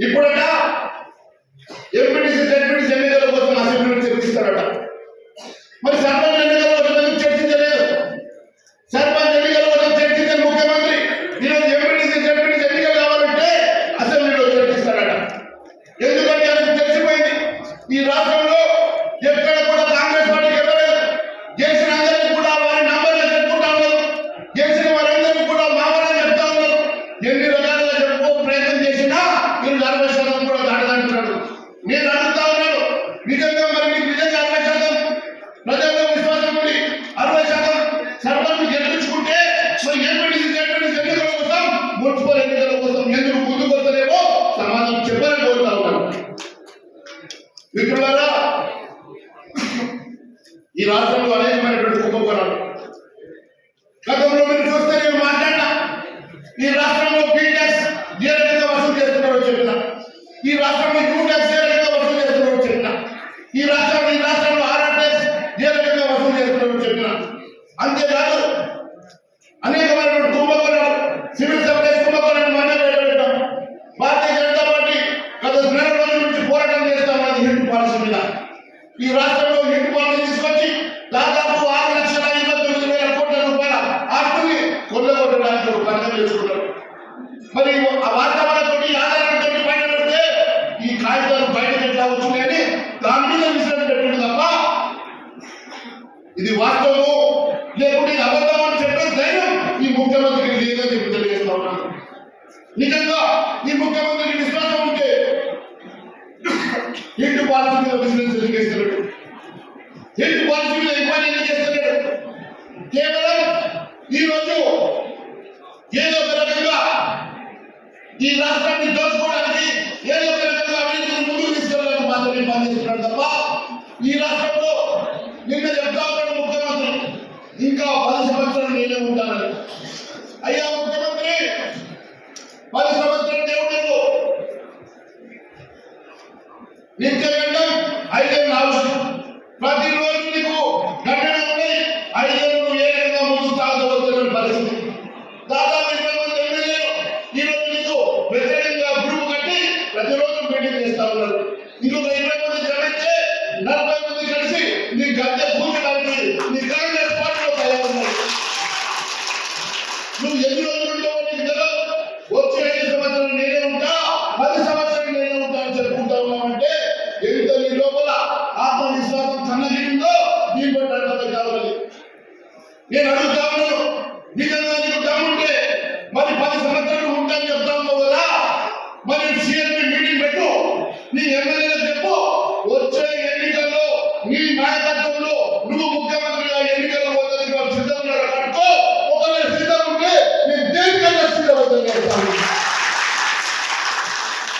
ఇప్పుడట MPTC ZPTC ఎన్నికల కోసం అసెంబ్లీలో చర్చిస్తారట. మరి సర్పంచ్ ఎన్నికల కోసం చర్చించలేదు. సర్పంచ్ ఎన్నికల కోసం చర్చించని ముఖ్యమంత్రి ఈరోజు ఎంపీటీసీ జడ్పీటీసీ ఎన్నికలు కావాలంటే అసెంబ్లీలో చర్చిస్తారట. ఎందుకంటే అది తెలిసిపోయింది ఈ రాష్ట్రంలో ఎక్కడ కూడా కాంగ్రెస్ పార్టీకి ఎవరు గెలిచిన అందరినీ కూడా వారి నంబర్లు చెప్పుకుంటా ఉన్నారు. గెలిచిన వారందరినీ కూడా మామూలుగా చెప్తా ఉన్నారు. ఎన్ని రకాలుగా చెప్పుకో ప్రయత్నం చేసినా మీరు 60% కూడా దాటదంటున్నాడు. నేను అడుగుతా ఉన్నాను, నిజంగా మరి మీకు నిజంగా 60% ప్రజల్లో విశ్వాసం ఉంది, 60% సర్పంచ్ గెలిపించుకుంటే మరి ఎంపీటీసీ జడ్పీటీసీ ఎన్నికల కోసం మున్సిపల్ ఎన్నికల కోసం ఎందుకు ముందుకు వస్తలేమో సమాధానం చెప్పాలని కోరుతా ఉన్నాను. మిత్రులారా, ఈ రాష్ట్రంలో అనేకమైనటువంటి కుంభకోణాలు గతంలో మీరు చూస్తే నేను మాట్లాడినా ఈ రాష్ట్రంలో బీటెక్స్ ఏ రకంగా వసూలు చేస్తున్నారో చెప్పిన, ఈ రాష్ట్రంలో యూటెక్స్ ఏ రకంగా వసూలు చేస్తున్నారో చెప్పిన, ఈ రాష్ట్రంలో ఆర్ఆర్ఎస్ ఏ రకంగా వసూలు చేస్తున్నారో చెప్పిన. అంతేకాదు అనేకమైనటువంటి కుంభకోణాలు, సివిల్ సప్లైస్ కుంభకోణాన్ని మనమే బయటపెట్టాం. భారతీయ జనతా పార్టీ గత నెల రోజుల నుంచి పోరాటం చేస్తా ఉన్నది హిట్ పాలసీ మీద. ఈ రాష్ట్రంలో హిట్ పాలసీ తీసుకొచ్చి దాదాపు 6,29,000 కోట్ల రూపాయల ఆస్తుల్ని కొల్లగొట్టడానికి ఒక పథకం చేసుకున్నారు. మరి ఆ వాతావరణంతో ఆధారంతో బయట పెడితే ఈ కాగితాలు బయటకు ఎట్లా వచ్చినాయని దాని మీద విశ్లేషణ పెట్టింది తప్ప ఇది వాస్తవము లేకుంటే ఇది అబద్ధం అని చెప్పే ధైర్యం ఈ ముఖ్యమంత్రికి లేదని చెప్పి తెలియజేస్తా ఉన్నాను. నిజంగా ఈ ముఖ్యమంత్రికి విశ్వాసం ఉంటే హిట్ పాలసీ మీద విశ్లేషణ ఎందుకు చేస్తున్నాడు? హిట్ పాలసీ మీద ఎంక్వైరీ ఎందుకు చేస్తున్నాడు? కేవలం ఈరోజు ఏదో ఒక రకంగా ఈ రాష్ట్రాన్ని దోచుకోవడానికి ఏదో ఒక రకంగా అవినీతిని ముందుకు తీసుకెళ్ళడానికి మాత్రమే పనిచేస్తున్నాడు తప్ప ఈ రాష్ట్రంలో నిన్న చెప్తా ఉన్నాడు ముఖ్యమంత్రి ఇంకా 10 సంవత్సరాలు నేనే ఉంటానని. అయ్యా ముఖ్యమంత్రి, 10 సంవత్సరాలు దేవుడు నిత్యగండం 5 ఏళ్ళు అవసరం. ప్రతిరోజు నీకు గంటనే ఉన్నాయి. 5 ఏళ్ళు ఏ రకంగా ముందుకు సాగవచ్చున్న పరిస్థితి. దాదాపు 20 మంది ఎమ్మెల్యేలు ఈరోజు నీకు వ్యతిరేకంగా గ్రూప్ కట్టి ప్రతిరోజు మీటింగ్ చేస్తా ఉన్నారు. ఇంకొక 20 మంది జమైతే 40 మంది కలిసి నీ గద్దె కూర్చోడానికి నీ కాంగ్రెస్ పార్టీలో తయారున్నారు. నువ్వు ఎన్ని రోజులు ఉంటావో నీకు తెలియదు. వచ్చే 5 సంవత్సరాలు నేనే ఉంటా, 10 సంవత్సరాలు నేనే ఉంటా అని చెప్పుకుంటా ఉన్నామంటే ఎంత నీ లోపల ఆత్మవిశ్వాసం సన్నగిరిందో దీని బట్టి అర్థమై కావాలి. నేను అడుగుతా ఉన్నాను, నిజంగా నీకు దమ్ముంటే మరి 10 సంవత్సరాలు ఉంటాను చెప్తా ఉన్నావు కదా, మరి సిఎల్పి మీటింగ్ పెట్టు, నీ ఎమ్మెల్యేలకు చెప్పు, వచ్చే ఎన్నికల్లో నీ నాయకత్వంలో నువ్వు ముఖ్యమంత్రిగా ఎన్నికల్లో పోతానికి సిద్ధంగా కట్టుకో. ఒకవేళ సిద్ధం ఉంటే నేను దేనికైనా సిద్ధమవుతాను చెప్తాను.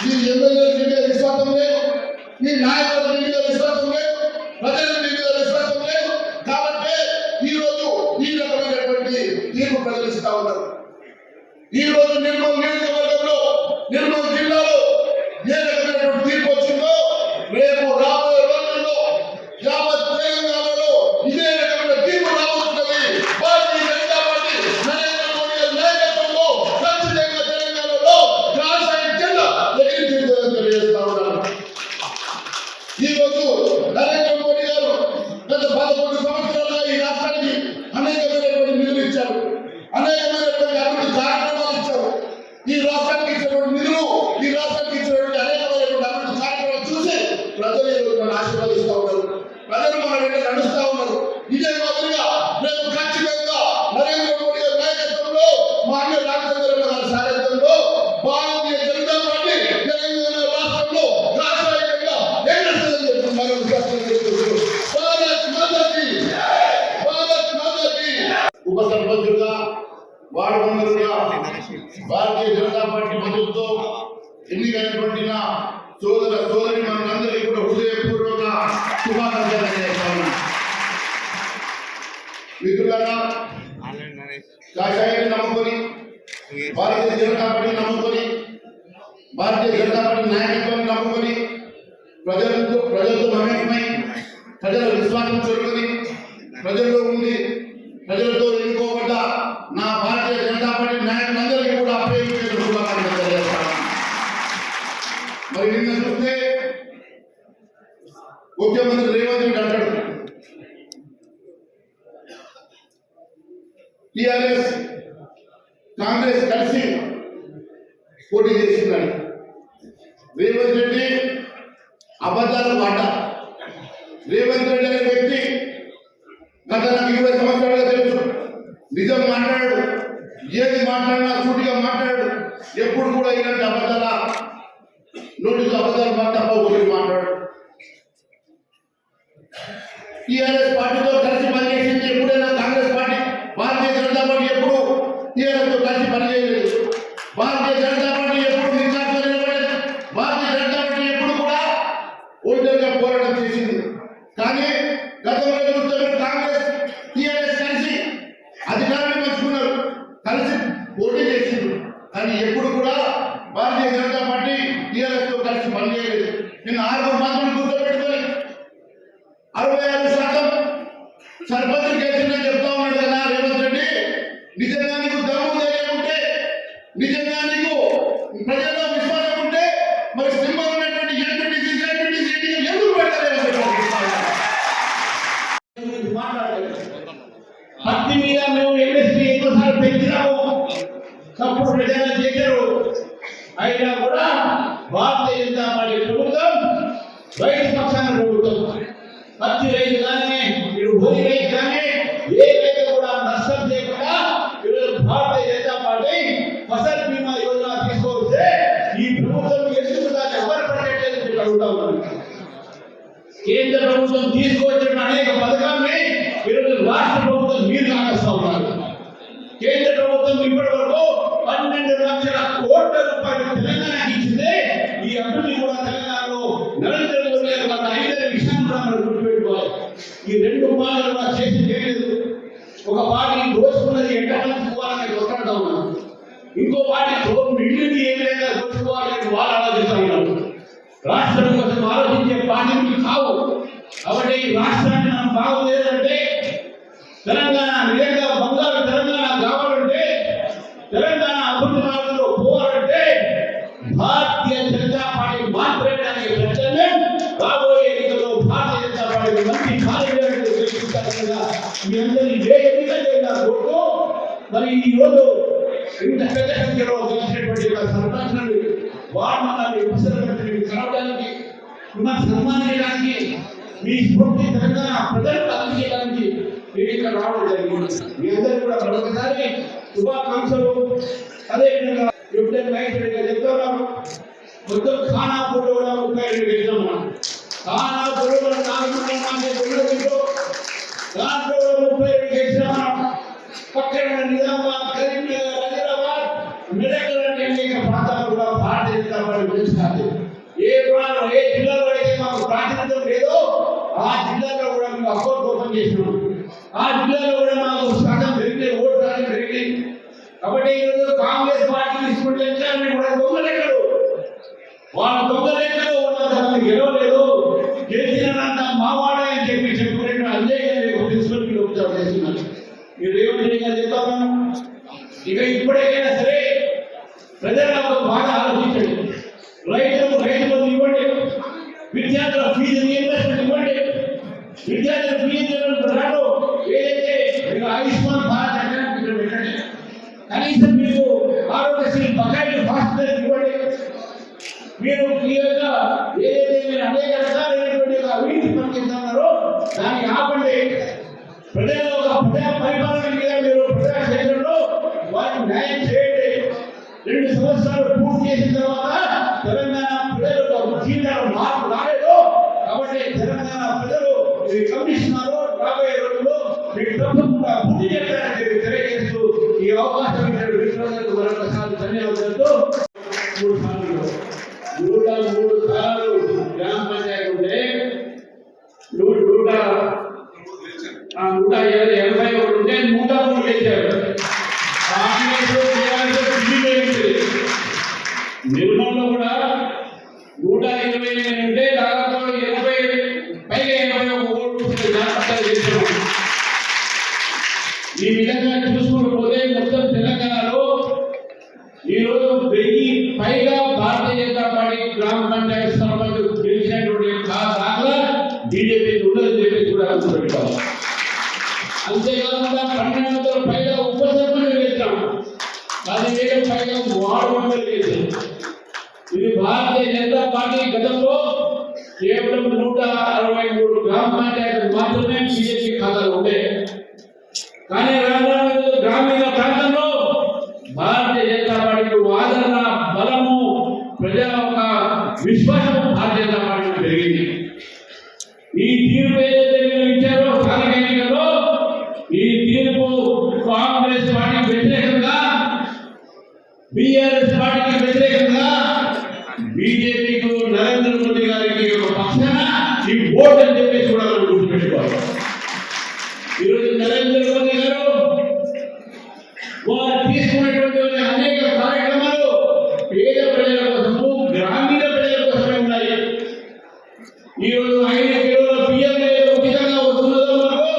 నీ ఎమ్మెల్యేల మీద విశ్వాసం లేదు, నీ నాయకుల మీద విశ్వాసం లేదు, ప్రజల మీద విశ్వాసం లేదు. కాబట్టి ఈ రోజు ఈ రకమైనటువంటి తీర్పు ప్రజలు ఇస్తా ఉన్నారు. ఈ రోజు నిర్మల్ నియోజకవర్గంలో, నిర్మల్ జిల్లాలో ఏ రకమైనటువంటి తీర్పు వచ్చిందో రేపు రాబోయే రోజుల్లో యావత్ తెలంగాణలో ఇదే రకమైన తీర్పు రాబోతున్నది. భారతీయ జనతా పార్టీ నరేంద్ర మోడీ గారి నాయకత్వంలో ఖచ్చితంగా తెలంగాణలో కాషాయ జెండా ఎగిరి తీరుతుందని తెలియజేస్తా ఉన్నాను. ఈ రోజు నరేంద్ర మోడీ గారు గత 11 సంవత్సరాలుగా ఈ రాష్ట్రానికి అనేకమైనటువంటి నిధులు ఇచ్చారు, అనేకమైనటువంటి అభివృద్ధి కార్యక్రమాలు ఇచ్చారు. ఈ రాష్ట్రానికి ఇచ్చినటువంటి నిధులు, ఈ రాష్ట్రానికి ఇచ్చినటువంటి అనేకమైనటువంటి అభివృద్ధి కార్యక్రమాలు చూసి ప్రజలు ఈరోజు మనం ఆశీర్వదిస్తూ ఉన్నారు. ప్రజలు మన వెంట నడుస్తూ ఉన్నారు. ఇదే మాదిరిగా రేపు ఖచ్చితంగా నరేంద్ర మోడీ గారి నాయకత్వంలో, మా అన్న రామచంద్రరావు గారి సారథ్యంలో భారతీయ జనతా పార్టీ తెలంగాణ రాష్ట్రంలో రాష్ట్రీయంగా ఎగరేస్తుందని చెప్పి మనం విశ్వాసం చేస్తున్నాం. భారత్ మాతాకి, భారత్ మాతాకి. ఉప సర్పంచులుగా, వార్డు మెంబర్లుగా భారతీయ జనతా పార్టీ మద్దతుతో ఎన్నికైనటువంటి నా సోదర సోదరి మనందరికీ కూడా హృదయపూర్వక శుభాకాంక్షలు తెలియజేస్తాను. మిత్రులారా, కాషాయాన్ని నమ్ముకొని, భారతీయ జనతా పార్టీ నమ్ముకొని, భారతీయ జనతా పార్టీ నాయకత్వాన్ని నమ్ముకొని, ప్రజలతో మమేకమై, ప్రజల విశ్వాసం చూరుకొని, ప్రజల్లో ఉండి, ప్రజలతో ఎన్నుకోబడ్డ నా భారతీయ జనతా పార్టీ నాయకులందరికీ కూడా అప్రయోజనం శుభాకాంక్షలు తెలియజేస్తాను. టిఆర్ఎస్ కాంగ్రెస్ కలిసి పోటీ చేస్తున్నారు. రేవంత్ రెడ్డి అబద్ధాల మాట. రేవంత్ రెడ్డి అనే వ్యక్తి గత నాకు 20 సంవత్సరాలుగా తెలుసు. నిజం మాట్లాడు, ఏది మాట్లాడినా సూటిగా మాట్లాడు. ఎప్పుడు కూడా ఇలాంటి అబద్ధాల నోటితో అబద్ధాలు మాట తప్ప ఒకటి మాట్లాడు. టిఆర్ఎస్ పార్టీతో కలిసి పనిచేసింది ఎప్పుడైనా కాంగ్రెస్ పార్టీ, భారతీయ జనతా పార్టీ ఎప్పుడు టిఆర్ఎస్ తో కలిసి పనిచేయలేదు. భారతీయ జనతా పార్టీ ఎప్పుడు నిజాలు నిలబడలేదు. భారతీయ జనతా పార్టీ ఎప్పుడు కూడా ఒంటరిగా పోరాటం చేసింది. కానీ గతంలో చూస్తే కాంగ్రెస్ టిఆర్ఎస్ కలిసి అధికారాన్ని పంచుకున్నారు, కలిసి పోటీ చేసింది. కానీ ఎప్పుడు కూడా భారతీయ జనతా పార్టీ టిఆర్ఎస్ తో కలిసి పనిచేయలేదు. నిన్న 6 మంత్రులు కూర్చోబెట్టుకొని 66% సర్పంచ్ గెలిచిందని చెప్తా ఉన్నాడు కదా రేవంత్ రెడ్డి. నిజంగా నీకు దమ్ము ధైర్యం ఉంటే, నిజంగా నీకు ప్రజల్లో విశ్వాసం ఉంటే మరి సింబల్ ఉన్నటువంటి ఎంపీటీసీ ఎందుకు పెడతారు? హత్తి మీద మేము ఎంఎస్పీ ఎన్నోసార్లు పెంచినాము, తప్పుడు ప్రచారం చేశారు. అయినా కూడా భారతీయ జనతా పార్టీ ప్రభుత్వం రైతు పక్షాన ప్రభుత్వం. పత్తి రైతు కానీ మీరు భూమి రైతు కానీ ఏ రైతు కూడా నష్టం చేయకుండా ఈరోజు భారతీయ జనతా పార్టీ ఫసల్ బీమా యోజన తీసుకొస్తే ఈ ప్రభుత్వం ఎందుకు దాన్ని ఎవరు పట్టట్లేదు అడుగుతా ఉన్నారు. కేంద్ర ప్రభుత్వం తీసుకొచ్చిన అనేక పథకాన్ని ఈరోజు రాష్ట్ర ప్రభుత్వం మీరు కాకేస్తా ఉన్నారు. కేంద్ర ప్రభుత్వం ఇప్పటి వరకు 12 లక్షల కోట్ల రూపాయలు తెలంగాణకి ఇచ్చింది. ఈ అభివృద్ధి కూడా తెలంగాణలో నరేంద్ర మోదీ గారు గత 5 విషయాన్ని కూడా మనం గుర్తుపెట్టుకోవాలి. ఈ 2 పాలన కూడా చేసి చేయలేదు. ఒక పార్టీ దోచుకున్నది ఎంతమంది పోవాలని కొట్లాడుతూ ఉన్నాం, ఇంకో పార్టీ ఇల్లుని ఏ విధంగా దోచుకోవాలని వాళ్ళు ఆలోచిస్తూ ఉన్నారు. రాష్ట్రం కోసం ఆలోచించే పార్టీలు కావు. కాబట్టి ఈ రాష్ట్రాన్ని మనం బాగులేదంటే, తెలంగాణ నిజంగా బంగారు తెలంగాణ కావాలంటే, తెలంగాణ అభివృద్ధి మార్గంలో పోవాలంటే భారతీయ జనతా పార్టీ మాత్రమే దానికి ప్రత్యామ్నాయం. రాబోయే ఎన్నికల్లో భారతీయ జనతా పార్టీ మంచి కార్యక్రమాలు గెలుచుకుంటారు. మీ అందరి ఏ ఎన్నిక లేదా కోర్టు మరి ఈ రోజు ఇంత పెద్ద సంఖ్యలో గెలిచినటువంటి సర్పంచులను వార్మని ముసలిని కలవడానికి, మిమ్మల్ని సన్మానించడానికి, మీ స్ఫూర్తి తెలంగాణ ప్రజలకు అందించడానికి మీరు ఇక్కడ రావడం జరిగింది. మీ అందరూ కూడా మరొకసారి శుభాకాంక్షలు. అదేవిధంగా ఎప్పుడైనా మైత్రిగా చెప్తున్నారు, మొత్తం ఖానాపూర్లో కూడా 32 గెలిచాం. ఖానాపూర్లో 4 దాంట్లో 32 గెలిచాం. పక్కన నిజామాబాద్, కరీంనగర్, హైదరాబాద్, మెదక్ లాంటి అనేక ప్రాంతాలు కూడా భారతీయ జనతా పార్టీ గెలుస్తుంది. ఏ జిల్లాలో అయితే మాకు ప్రాతినిధ్యం లేదో ఆ జిల్లాలో కూడా మేము అకౌంట్ ఓపెన్ చేసినాం. ఆ జిల్లాలో కూడా మాకు శాతం పెరిగింది, ఓటు శాతం పెరిగింది. కాబట్టి ఈరోజు కాంగ్రెస్ పార్టీ తీసుకుంటే కూడా దొంగ లెక్కలు, వాళ్ళ దొంగ లెక్కలు ఉన్నంత గెలవలేదు. గెలిచినంత మావాడే అని చెప్పుకునే అంజయ్ గారు ప్రిన్సిపల్ ఉపచారం చేస్తున్నారు. మీరు రేవంత్ రెడ్డి గారు చెప్తాను, ఇక ఇప్పటికైనా సరే ప్రజలకు బాగా ఆలోచించండి. రైతులకు రైతు బంధు ఇవ్వండి, విద్యార్థుల ఫీజు రీయింబర్స్మెంట్ ఇవ్వండి. విద్యార్థుల ఫీజు రాను ఏదైతే ఆయుష్మాన్ భారత్ అంటే పెట్టండి. కనీసం మీరు ఆరోగ్యశ్రీ బకాయిలు హాస్పిటల్ ఇవ్వండి. మీరు క్లియర్గా ఏదైతే మీరు అనేక రకాలైనటువంటి అవినీతి పనిచేస్తున్నారో దాన్ని ఆపండి. ప్రజల్లో ఒక ప్రజా పరిపాలన మీద మీరు ప్రజా క్షేత్రంలో వారికి న్యాయం చేయండి. 2 సంవత్సరాలు పూర్తి చేసిన తర్వాత తెలంగాణ ప్రజలకు జీవితాలు మార్పు రాలేదు. కాబట్టి తెలంగాణ ప్రజలు గమనిస్తున్నారు. రాబోయే రోజుల్లో మీకు తప్పకుండా బుద్ధి చెప్తారని తెలియజేస్తూ ఈ అవకాశం మరొకసారి ధన్యవాదాలతో 103 సార్లు గ్రామ పంచాయతీ ఉంటే 181 ఉంటే 103 చేశారు. నిర్మల్లో కూడా 120 ఉంటే దాదాపు 81 ఓట్లు చేశారు. ఈ విధంగా చూసుకుంటూ పోతే మొత్తం తెలంగాణలో ఈరోజు 1000 పైగా భారతీయ జనతా పార్టీ గ్రామ పంచాయతీ సర్పంచ్ గెలిచినటువంటి దాఖలా బీజేపీ ఉండదని చెప్పి కూడా గుర్తుపెట్టుకోవాలి. అంతేకాకుండా 1200 పైగా ఉప సర్పంచులు వేస్తాం, 10,000 పైగా వార్డు మెంబర్లు వేస్తాం. ఇది భారతీయ జనతా పార్టీ గతంలో కేవలం 163 గ్రామ పంచాయతీలు మాత్రమే బీజేపీ ఖాతాలో ఉండే. కానీ రానున్న గ్రామీణ ప్రాంతంలో భారతీయ జనతా పార్టీకి ఆదరణ, బలము, ప్రజల ఒక విశ్వాసం భారతీయ జనతా పార్టీ పెరిగింది. ఈ తీర్పు ఏదైతే మీరు ఇచ్చారో స్థానిక ఎన్నికల్లో, ఈ తీర్పు కాంగ్రెస్ పార్టీకి వ్యతిరేకంగా, బీఆర్ఎస్ పార్టీకి వ్యతిరేకంగా, బీజేపీకి నరేంద్ర మోదీ గారికి ఒక పక్షాన ఈ ఓటు అని చెప్పేసి కూడా మనం గుర్తుపెట్టుకోవాలి. ఈరోజు నరేంద్ర మోదీ గారు వారు తీసుకున్నటువంటి అనేక కార్యక్రమాలు పేద ప్రజల కోసము, గ్రామీణ ప్రజల కోసమే ఉన్నాయి. ఈరోజు 5 కిలోల బియ్యం ఉచితంగా వస్తున్నదో మనకు,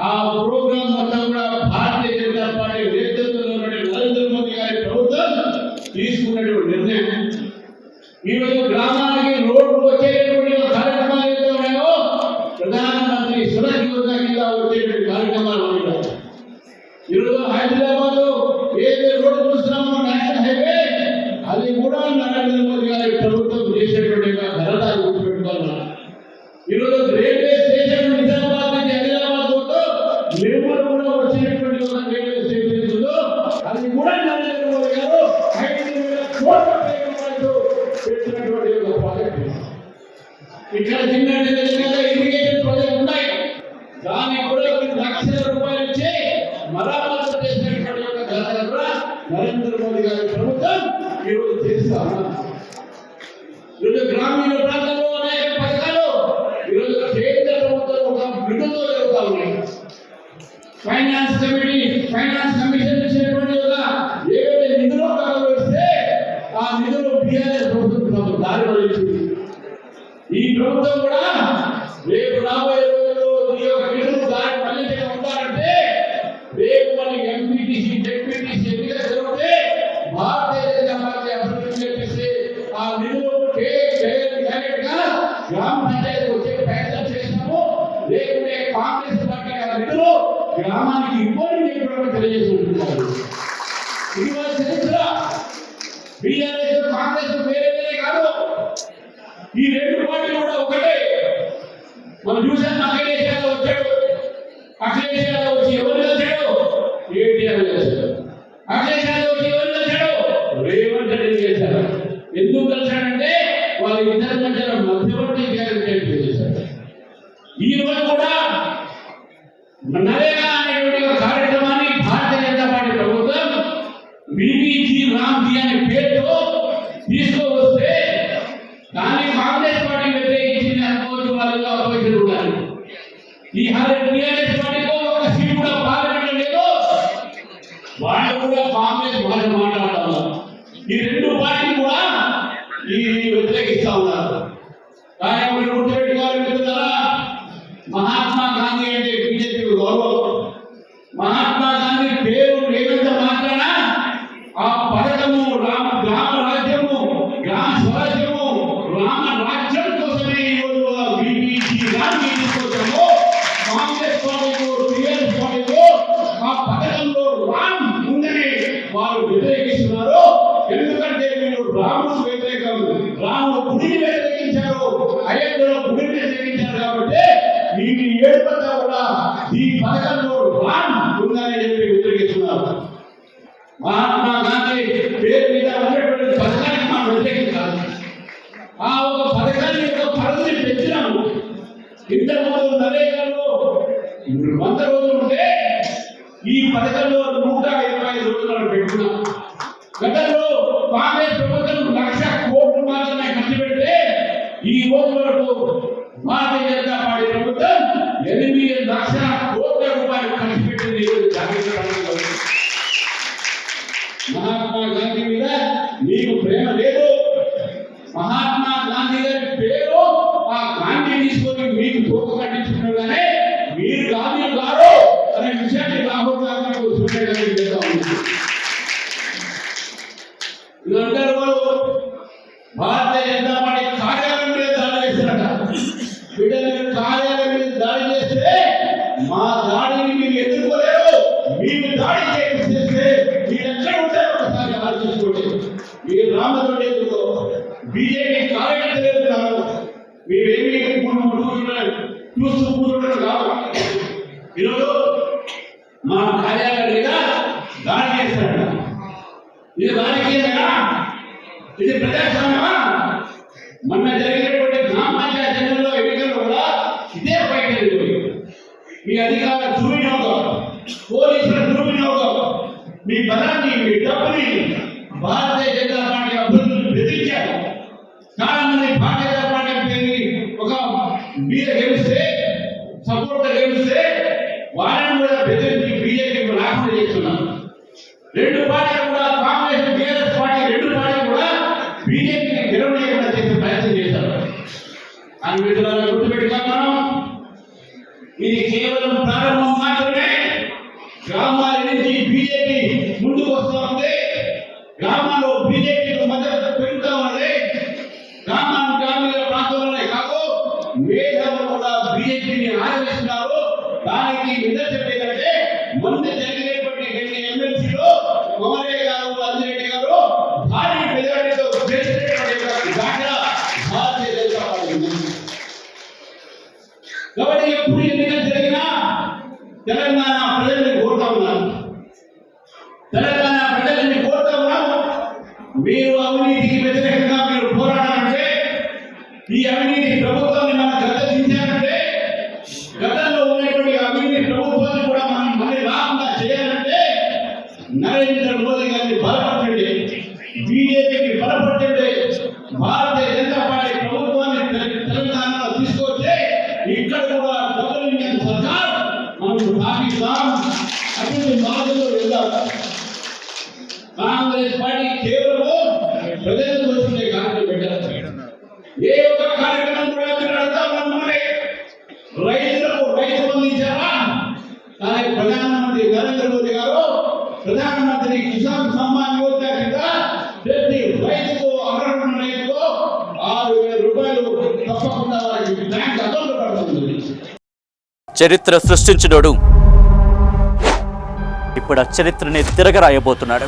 ఆ ప్రోగ్రాం మొత్తం కూడా భారతీయ జనతా పార్టీ నేతృత్వంలో నరేంద్ర మోదీ గారి ప్రభుత్వం తీసుకున్నటువంటి నిర్ణయం. ఈరోజు గ్రామానికి రోడ్డు వచ్చేటటువంటి కార్యక్రమాలు ఏదైతే ఉన్నాయో, ప్రధానమంత్రి సడక్ యోజన కింద వచ్చేటువంటి కార్యక్రమాలు ఉన్నాయి. ఈరోజు హైదరాబాద్ ఏదైతే రోడ్డు చూస్తున్నామో నేషనల్ హైవే, అది కూడా నరేంద్ర మోదీ గారి ప్రభుత్వం చేసేటువంటి ఘనత గుర్తుపెట్టుకోవాలి. ఈరోజు రైల్వే స్టేషన్ నిజామాబాద్ నుంచి హైదరాబాద్ పోతూ నిర్మల్ కూడా వచ్చినటువంటి ఒక రైల్వే స్టేషన్ ఉందో, అది కూడా నరేంద్ర మోదీ గారు 5,000 కోట్ల రూపాయలతో పెట్టినటువంటి ఒక ప్రాజెక్ట్. ఇక్కడ చిన్న ఇరిగేషన్ ప్రాజెక్ట్ ఉన్నాయి, దానికి కూడా లక్షల రూపాయలు ఇచ్చి మరమ్మతు చేసినటువంటి ఒక ఘనత కూడా నరేంద్ర మోదీ గారి ప్రభుత్వం ఈరోజు చేస్తా ఉన్నారు. ఈరోజు గ్రామీణ ప్రాంతంలో అనేక పథకాలు ఈరోజు కేంద్ర ప్రభుత్వం ఒక విడుదల జరుగుతూ ఉన్నాయి. ఫైనాన్స్ కమిషన్ ఇచ్చినటువంటి ఒక ఏవైతే నిధులు వస్తే ఆ నిధులు బీఆర్ఎస్ ప్రభుత్వం దారి మళ్ళించింది. ఈ ప్రభుత్వం కూడా రేపు రాబోయే రోజుల్లో ఈ యొక్క నిధులు దారి మళ్ళించడం ఉంటారంటే, రేపు మనకి ఎంపీటీసీ, జెడ్పీటీసీ ఎన్నిక జరిగితే భారతీయ జనతా పార్టీ అభివృద్ధి చేపిస్తే ఆ నిధులు డైరెక్ట్ గా గ్రామ పంచాయతీ వచ్చే ప్రయత్నం చేస్తాము. లేకుంటే కాంగ్రెస్ పార్టీ ఆ నిధులు గ్రామానికి ఇవ్వని చెప్పడం తెలియజేస్తున్నారు. ఇది వాళ్ళ చరిత్ర. బీఆర్ఎస్ కాంగ్రెస్ వేరే వేరే కాదు, ఈ రెండు పార్టీలు కూడా ఒకటే. మనం చూసాం, అఖిలేష్ యాదవ్ వచ్చాడు, అఖిలేష్ యాదవ్ వచ్చి ఎవరు వచ్చాడు? కేటీఆర్ చేశాడు. అఖిలేష్ యాదవ్ వచ్చి ఎవరు వచ్చాడు? రేవంత్ రెడ్డి చేశారు. ఎందుకు కలిశాడంటే వాళ్ళ ఇద్దరి మధ్య మధ్యవర్తి క్యారెక్టర్ చేశారు. ఈ రోజు కూడా నరేగా అనేటువంటి ఒక కార్యక్రమాన్ని భారతీయ జనతా పార్టీ ప్రభుత్వం విబీజీ రామ్జీ అనే పేరుతో తీసుకువస్తే దాన్ని కాంగ్రెస్ పార్టీ వ్యతిరేకించింది అనుకోవచ్చు. వాళ్ళు అపోజిషన్ ఉండాలి. ఈ టీఆర్ఎస్ పార్టీలో ఒక సీట్ కూడా పార్లమెంట్ లేదు, వాళ్ళు కూడా కాంగ్రెస్ భాష మాట్లాడాలి. ఈ రెండు పార్టీలు కూడా ఈ వ్యతిరేకిస్తా ఉన్నారు. కానీ మీరు గుర్తుపెట్టుకోవాలి మిత్రులారా, మహాత్మా గాంధీ అంటే బీజేపీ గౌరవం. మహాత్మా గాంధీ పేరు లేనంత మాత్రాన ఆ పథకము గ్రామ రాజ్యము, గ్రామ స్వరాజ్యము, రామ రాజ్యం కోసమే ఈరోజు బీబీజీ రాజ్యం కోసము కాంగ్రెస్ పార్టీలో, టీఆర్ఎస్ పార్టీలో ఆ పథకంలో రామ్ ఉందని వారు వ్యతిరేకిస్తున్నారు. ఎందుకంటే మీరు రాముడు వ్యతిరేకం, రాముడు గుడిని వ్యతిరేకించారు, అయోధ్యలో గుడిని వ్యతిరేకించారు. కాబట్టి వీటి ఏడుపంతా కూడా ఈ పథకంలో రామ్ ఉందని చెప్పి వ్యతిరేకిస్తున్నారు. మహాత్మా గాంధీ పేరు మీద ఉన్నటువంటి పథకానికి మనం వ్యతిరేకించాలి. ఆ ఒక పథకాన్ని యొక్క పరిధిని పెంచినాము. ఇంతకుముందు నరేగాలో 100 రోజులు ఉంటే ఈ పథకంలో 125 రోజులు పెట్టుకున్నాం. గతంలో కాంగ్రెస్ ప్రభుత్వం 1,00,000 కోట్లు మాత్రమే ఖర్చు పెడితే ఈ రోజు వరకు భారతీయ జనతా పార్టీ ప్రభుత్వం 8,00,000 కోట్ల రూపాయలు ఖర్చు పెట్టింది. మహాత్మా గాంధీ మీద మీకు ప్రేమ లేదు. మహాత్మా గాంధీ గారి పేరు ఆ గాంధీ తీసుకొని మీకు తోక కట్టించుకున్నాగానే మీరు గాంధీ గారు అనే విషయాన్ని రాహుల్ గాంధీ సూచన చేస్తా ఉంది. ఇదంటారు వాళ్ళు భారతీయ జనతా పార్టీ కార్యాలయం మీద దాడి చేశారట. బిడ్డ మీరు కార్యాలయం మీద దాడి చేస్తే మా దాడి ఈ రామచంద్ర బీజేపీ కార్యకర్తలు వెళ్తున్నారు. మీరేమి చూస్తూ కూర్చుంటారు కాదు. ఈరోజు మా కార్యాలయం మీద దాడి చేస్తాడు. ఇది రాజకీయమేనా? ఇది ప్రజాస్వామ్యమా? మొన్న జరిగినటువంటి గ్రామ పంచాయతీ ఎన్నికల్లో కూడా ఇదే బయట మీ అధికార దుర్వినియోగం, పోలీసుల దుర్వినియోగం, మీ బలాన్ని, మీ డబ్బుని భారతీయ జనతా పార్టీ అభ్యర్థులను బెదిరించారు. చాలా మంది భారతీయ జనతా పార్టీ ఒక మీద గెలిస్తే, సపోర్ట్ గెలిస్తే వాళ్ళని కూడా బెదిరించి బీజేపీ రాకుండా చేస్తున్నారు. రెండు పార్టీలు కూడా, కాంగ్రెస్, టీఆర్ఎస్ పార్టీ రెండు పార్టీలు కూడా బీజేపీని గెలవలేకుండా చేసే ప్రయత్నం చేశారు. అని మిత్రులను గుర్తుపెట్టుకున్నాం. ఇది కేవలం ప్రారంభం మాత్రమే. గ్రామాల నుంచి బీజేపీ ముందుకు వస్తూ ఉంది. గ్రామాల్లో బీజేపీకి మద్దతు పెరుగుతూ ఉన్నది. గ్రామీణ ప్రాంతంలోనే కాదు, మేధావులు కూడా బీజేపీని ఆదరిస్తున్నారు. దానికి నిదర్శనం ఏంటంటే మొన్న జరిగినటువంటి ఎమ్మెల్సీలో కొమరయ్య గారు, అంజిరెడ్డి గారు భారీ మెజారిటీతో గెలిచినటువంటి భారతీయ జనతా పార్టీ. కాబట్టి ఎప్పుడు ఎన్నికలు జరిగినా తెలంగాణ ప్రజల్ని కోరుతా ఉన్నాను. తెలంగాణ ప్రజల్ని కోరుతా ఉన్నాము. మీరు అవినీతికి వ్యతిరేకంగా మీరు పోరాడాలంటే, ఈ అవినీతి ప్రభుత్వాన్ని మనం గద్దెదించాలంటే, గతంలో ఉన్నటువంటి అవినీతి ప్రభుత్వాన్ని కూడా మనం మళ్ళీ రాకుండా చేయాలంటే నరేంద్ర మోదీ గారిని బలపరచండి, బీజేపీకి బలపరచండి. భారతీయ జనతా పార్టీ ప్రభుత్వాన్ని తెలంగాణలో తీసుకొచ్చే ఇక్కడ కూడా డబుల్ ఇండియన్ సర్కార్ మనం స్థాపిస్తాం. అభివృద్ధి మార్గంలో వెళ్దాం. కాంగ్రెస్ పార్టీ కేవలం ప్రజలకు వచ్చిన కార్యక్రమం పెట్టారు. ఏ ఒక్క కార్యక్రమం కూడా మీరు అడుగుతామని రైతులకు రైతు బంధు ఇచ్చారా? కానీ ప్రధానమంత్రి నరేంద్ర మోదీ గారు ప్రధానమంత్రి కిసాన్ సమ్మాన్ యోజన కింద ప్రతి రైతుకు, అర్హుల రైతుకు 6,000 రూపాయలు తప్పకుండా వారికి బ్యాంక్ అకౌంట్ పడుతుంది. చరిత్ర సృష్టించినోడు ఇప్పుడు ఆ చరిత్రని తిరగరాయబోతున్నాడు.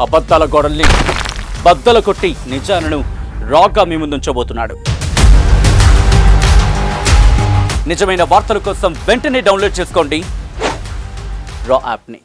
అబద్ధాల గోడల్ని బద్దలు కొట్టి నిజాలను రాగా మీ ముందుంచబోతున్నాడు. నిజమైన వార్తల కోసం వెంటనే డౌన్లోడ్ చేసుకోండి రా యాప్ని.